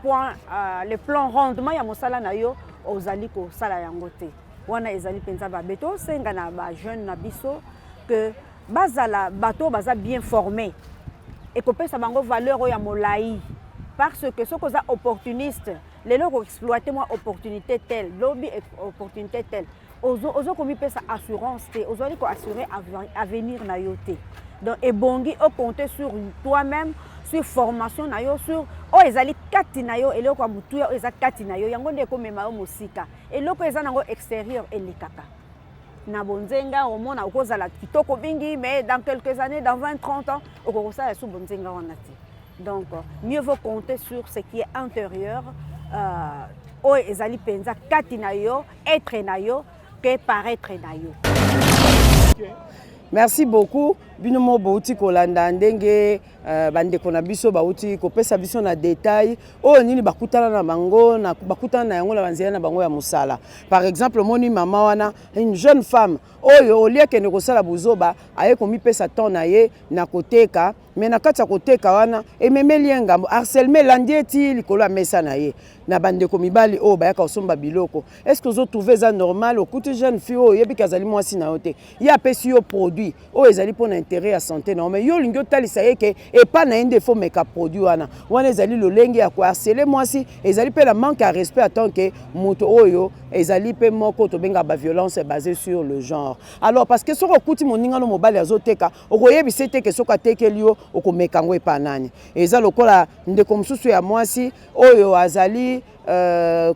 plan rendement ya mosala na yo ozali ko sala yango te wana ezali penza ba beto senga na ba jeune na biso que bazala bato baza bien formé et que pesa bango valeur ya molai parce que ce que ça opportuniste les loko exploiter moi opportunité telle lobby opportunité telle ozo komi pesa assurance te ozo ko assurer avenir na yote donc et bongi au compter sur toi-même sur formation na yo sur o ezali kati na yo eloko ya mutu ya eza kati na yo yango ndeko mema yo mosika eloko eza nango extérieur elikaka na bonzenga omona okozala kitoko bingi mais dans quelques années dans 20-30 ans okosala sous bonzenga wana ti donc mieux vaut compter sur ce qui est intérieur o ezali penza kati na yo être na yo que paraître na yo. Merci beaucoup. Binomo bauti kolanda ndenge bandeko na biso bauti kopesa biso na détail o nini bakutana na bango na bakutana na yango na banzela na bango ya musala. Par exemple moni mama wana une jeune femme oyo olie kende kosala buzoba aye komi pesa ton na ye na koteka mais na kati ya koteka wana ememeli ngambo harcèlement landie ti likolo ya mesa na ye na bandeko mibali o bayaka osomba biloko. Est-ce que vous trouvez ça normal okuti jeune fille o yebi kazali mwasi na yote ya pesi yo produit o ezali pona intérêt à santé non mais yo lingo talisa yeke et pas na inde faut meka produit wana ezali lolenge ya ko harceler mwasi ezali pe la manque à respect à tant que moto oyo ezali pe moko to benga ba violence basée sur le genre. Alors parce que soko kuti moninga no mobali azoteka okoyebi sete ke soko atekeli yo okomeka ngo epa nani eza lokola ndeko mususu ya mwasi oyo azali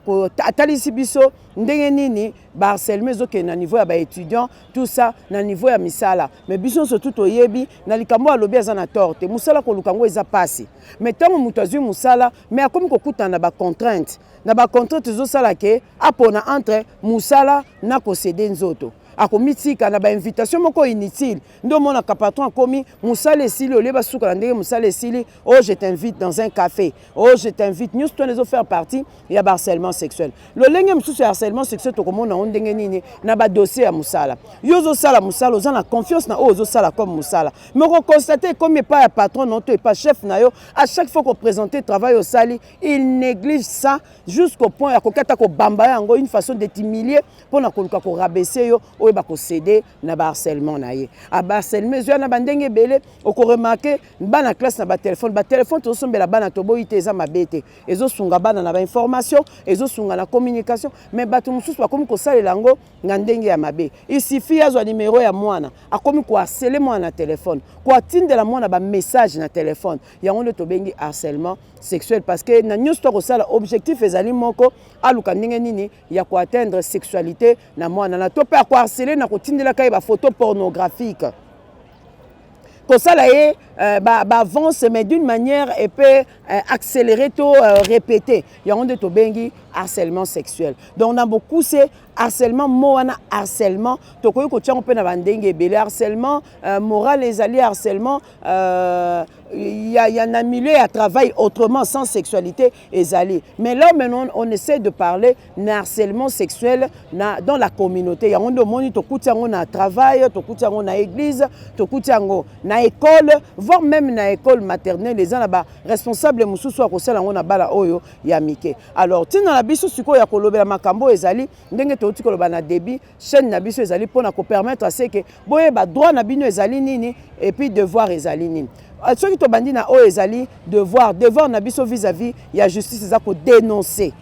ko atalisi biso ndenge nini harcèlement ezoke na niveau ya ba étudiant tout ça na niveau ya misala mais biso surtout toyebi na likambo alobi aza na torte musala ko lukango eza pasi mais tango mutu azwi musala mais akomi kokutana na ba contrainte ezosala ke apona entre musala na kosede nzoto akomitika na ba invitation moko inutile ndo mona ka patron akomi musala esili oleba suka na ndenge musala esili oh je t'invite dans un café oh je t'invite nous tous les faire partie ya harcèlement sexuel le lenge mususu harcèlement sexuel to komona ndenge nini na ba dossier ya musala yozo sala musala oza na confiance na ozo sala comme musala mais on constate comme pas ya patron non to pas chef na yo à chaque fois qu'on présenter travail au sali il néglige ça jusqu'au point ya kokata ko bamba yango une façon de t'humilier pour na koluka ko rabaisser yo oyo bako céder na harcèlement na ye a harcèlement zo na bandenge belé oko remarquer bana classe na ba téléphone to sombela bana to boyite eza mabete ezo sunga bana na ba information ezo sunga na communication mais bato mususu bakomi ko salela ngo na ndenge ya mabe il suffit azwa numéro ya mwana akomi ko harceler mwana na téléphone ko atindela mwana ba message na téléphone yango ndo to bengi harcèlement sexuel parce que na nyusto ko sala objectif ezali moko aluka ndenge nini ya ko atteindre sexualité na mwana na to pe ko harceler na ko tindela kai ba photo pornographique ko sala ye ba avance mais d'une manière et peut accélérer to répéter yango ndo to bengi harcèlement sexuel donc on a beaucoup c'est harcèlement moana harcèlement to koyi ko tchango pe na bandenge ebele harcèlement moral ezali harcèlement il y a un milieu à travail autrement sans sexualité ezali mais là maintenant on essaie de parler de harcèlement sexuel dans la communauté ya ndo moni to kutiango na travail to kutiango na église to kutiango na école voire même na école maternelle les gens là-bas responsables mususu akosala ngo na bala oyo ya mike alors tina na biso siko ya kolobela makambo ezali ndenge to uti koloba na débit chaîne na biso ezali pona ko permettre à ce que boye ba droit na bino ezali nini et puis devoir ezali nini soki to bandi na o ezali devoir na biso vis-à-vis ya justice eza ko dénoncer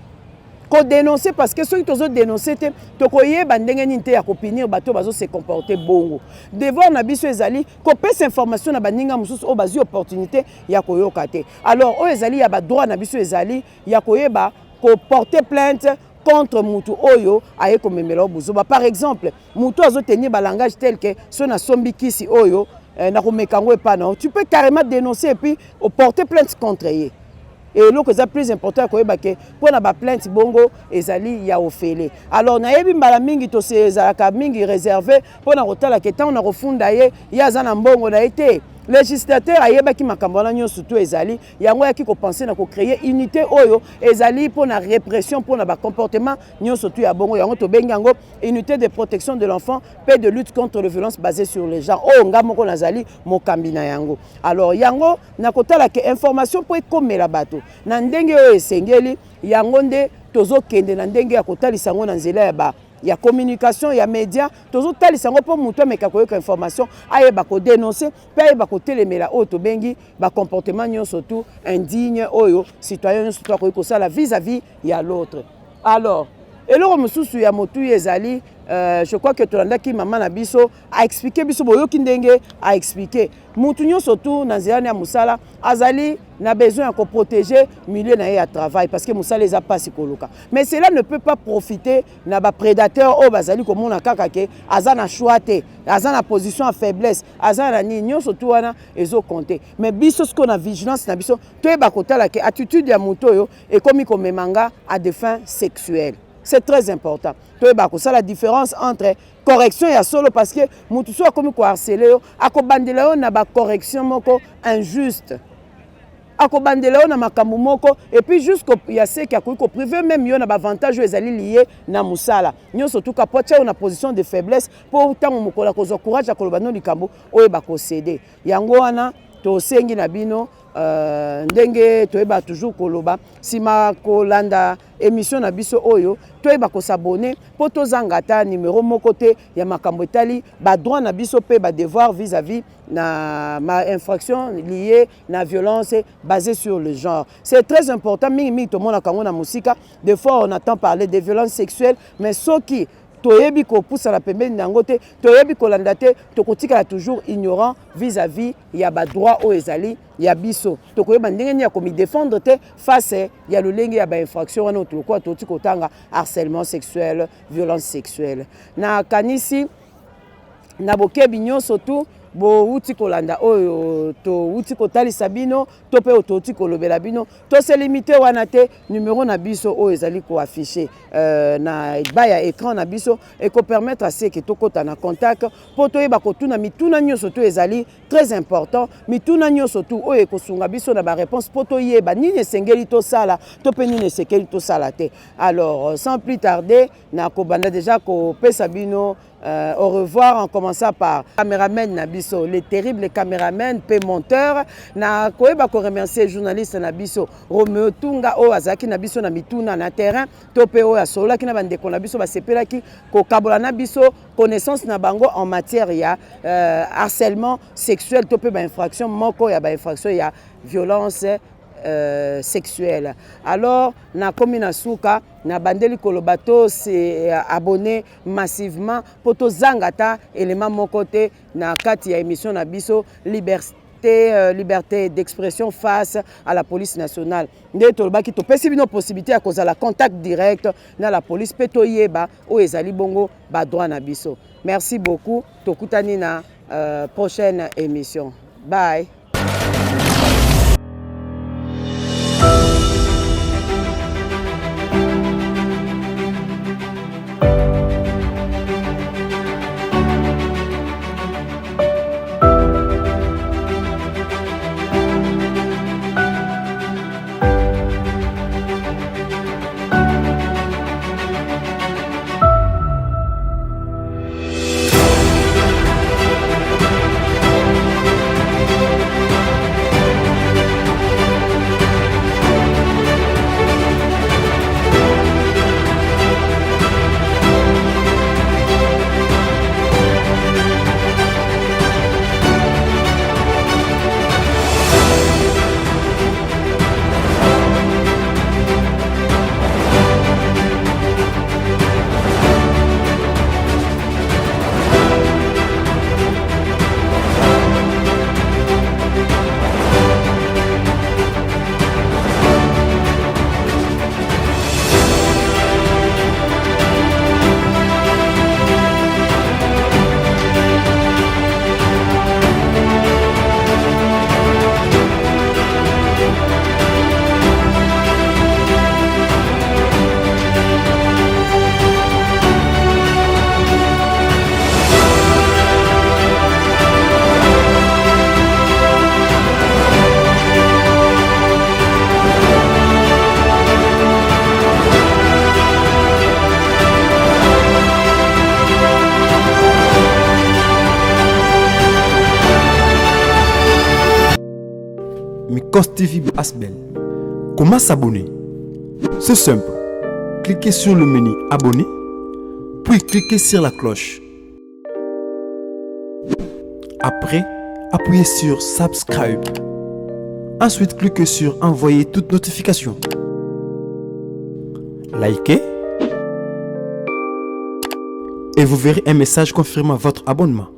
parce que ceux qui ont dénoncé to koyeba ndenge nini te ya ko punir bato bazo se comporter bongo devoir na biso ezali ko pesa information na baninga mususu o bazi opportunité ya koyoka te alors o ezali ya ba droit na biso ezali ya koyeba ko porter plainte contre mutu oyo aye komemela buzoba par exemple mutu azo tenir ba langage tel que sona sombi kisi oyo na komekango epana tu peux carrément dénoncer et puis porter plainte contre ye et lo que ça plus important ko yebake pour na ba plainte bongo ezali ya ofele alors na yebi mbala mingi to se ezalaka mingi réservé pour na kotala ke tant na kofunda ye ya za na mbongo na été législateur ayebaki makambo na nyonso to ezali yango yaki ko penser na ko créer unité oyo ezali pour na répression pour na ba comportement nyonso to ya bongo yango to bengi yango unité de protection de l'enfant paix de lutte contre les violences basées sur les genres o ngamoko nazali mokambi na yango alors yango na kotala ke information pour ekomela bato na ndenge oyo esengeli yango nde tozo kende na ndenge ya kotalisa ngo na nzela ya ba ya communication ya média toujours talisa ngo po muto meka koyoka information ayeba ko dénoncer pe ayeba ko telemela oyo tobengi ba comportement nyonso tout indigne oyo citoyen nyonso to akoki kosala vis-à-vis ya l'autre. Alors eloko mosusu ya motu ezali je crois que tolandaki mama na biso a expliquer biso boyoki ndenge a expliquer mutu nyonso tu na nzela ya musala azali na besoin ya ko protéger milieu na ya travail parce que musala eza pasi koluka mais cela ne peut pas profiter na ba prédateur o bazali komona kaka ke aza na choix te aza na position à faiblesse aza na nini nyonso tu wana ezo compter mais biso ce qu'on a vigilance na biso toyeba kotala ke attitude ya mutu oyo ekomi komemanga à des fins sexuelles. C'est très important. C'est la différence entre correction et solo parce que mutu so comme ko harceler ako bandela na ba correction moko injuste. Ako bandela na makambo moko et puis jusqu'au ya se ki ako privé même yo na ba avantage ezali lié na musala. Nyo surtout ka pocha na position de faiblesse pour tant mokola ko zo courage akoloba no likambo oyo ba ko céder. Yango wana to sengi na bino ndenge toyeba toujours koloba sima kolanda émission na biso oyo toyeba ko s'abonner po tozanga ta numéro moko te ya makambo etali ba droit na biso pe ba devoir vis-à-vis na ma infraction liée na violence basée sur le genre. C'est très important mingi to mona kango na musika des fois on entend parler de violences sexuelles mais soki toyebi ko poussa la pembeni nango te toyebi ko landa te tokotika toujours ignorant vis-à-vis ya ba droit o ezali ya biso tokoyeba ndenge ni ya komi défendre te face ya lolenge ya ba infraction wana otoko toti kotanga harcèlement sexuel violence sexuelle na kanisi na bokebi nyonso tu bo uti kolanda oyo to uti kotalisa bino to pe ototi kolobela bino to se limiter wana te numéro na biso oyo ezali ko afficher na baya écran na biso et ko permettre à ceux qui tokota na contact po toyeba ko tuna mituna nyonso to ezali très important mituna nyonso to oyo ekosunga biso na ba réponse po to yeba nini esengeli to sala to pe nini esengeli to sala te. Alors sans plus tarder na ko banda déjà ko pesa bino au revoir en commençant par caméraman Nabiso, les terribles caméraman, pe monteur. Na koeba ko remercier journaliste Nabiso, Romeo Tunga o azaki Nabiso na mituna na terrain, tope o asola ki na bande ko Nabiso ba sepela ki ko kabola Nabiso connaissance na bango en matière ya harcèlement sexuel, tope ba infraction moko ya ba infraction ya violence sexuelle. Alors na komina suka na bandeli kolobato c'est abonné massivement poto zangata élément mon côté na kati ya émission na biso liberté d'expression face à la police nationale. Nde tolobaki to pesi bino possibilité à cause la contact direct na la police peto yeba o ezali bongo ba droit na biso. Merci beaucoup. Tokutani na prochaine émission. Bye. Cos TV Asbel. Comment s'abonner? C'est simple. Cliquez sur le menu abonner, puis cliquez sur la cloche. Après, appuyez sur Subscribe. Ensuite, cliquez sur Envoyer toutes notifications. Likez. Et vous verrez un message confirmant votre abonnement.